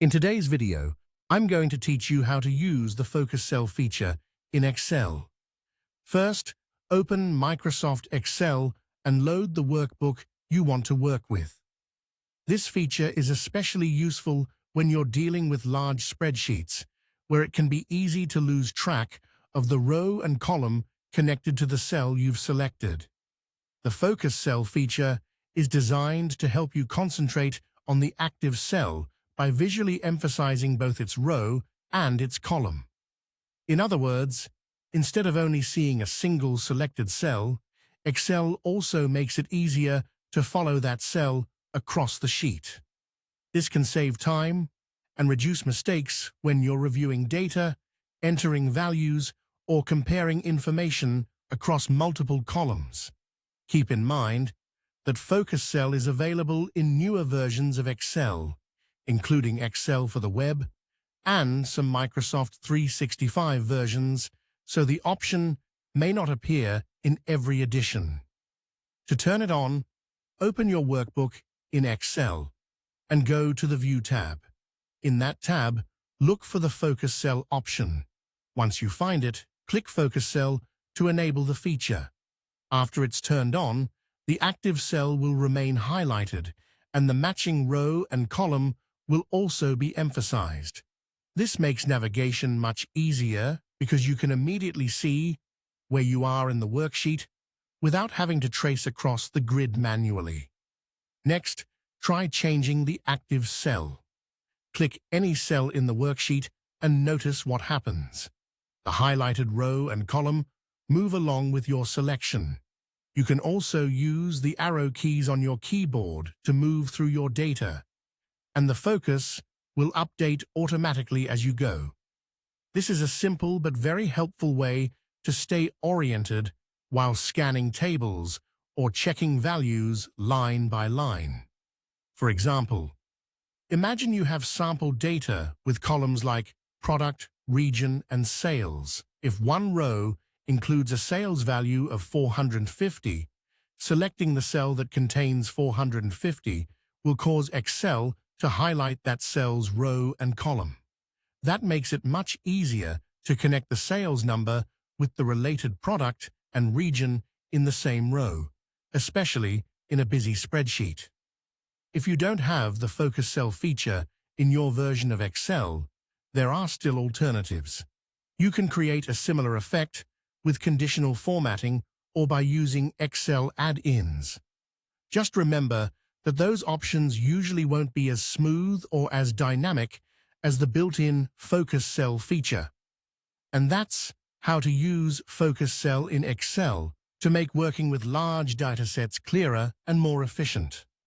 In today's video, I'm going to teach you how to use the Focus Cell feature in Excel. First, open Microsoft Excel and load the workbook you want to work with. This feature is especially useful when you're dealing with large spreadsheets, where it can be easy to lose track of the row and column connected to the cell you've selected. The Focus Cell feature is designed to help you concentrate on the active cell by visually emphasizing both its row and its column. In other words, instead of only seeing a single selected cell, Excel also makes it easier to follow that cell across the sheet. This can save time and reduce mistakes when you're reviewing data, entering values, or comparing information across multiple columns. Keep in mind that Focus Cell is available in newer versions of Excel, including Excel for the web and some Microsoft 365 versions, so the option may not appear in every edition. To turn it on, open your workbook in Excel and go to the View tab. In that tab, look for the Focus Cell option. Once you find it, click Focus Cell to enable the feature. After it's turned on, the active cell will remain highlighted, and the matching row and column will also be emphasized. This makes navigation much easier because you can immediately see where you are in the worksheet without having to trace across the grid manually. Next, try changing the active cell. Click any cell in the worksheet and notice what happens. The highlighted row and column move along with your selection. You can also use the arrow keys on your keyboard to move through your data, and the focus will update automatically as you go. This is a simple but very helpful way to stay oriented while scanning tables or checking values line by line. For example, imagine you have sample data with columns like product, region, and sales. If one row includes a sales value of 450, selecting the cell that contains 450 will cause Excel to highlight that cell's row and column. That makes it much easier to connect the sales number with the related product and region in the same row, especially in a busy spreadsheet. If you don't have the Focus Cell feature in your version of Excel, there are still alternatives. You can create a similar effect with conditional formatting or by using Excel add-ins. Just remember that those options usually won't be as smooth or as dynamic as the built-in Focus Cell feature. And that's how to use Focus Cell in Excel to make working with large datasets clearer and more efficient.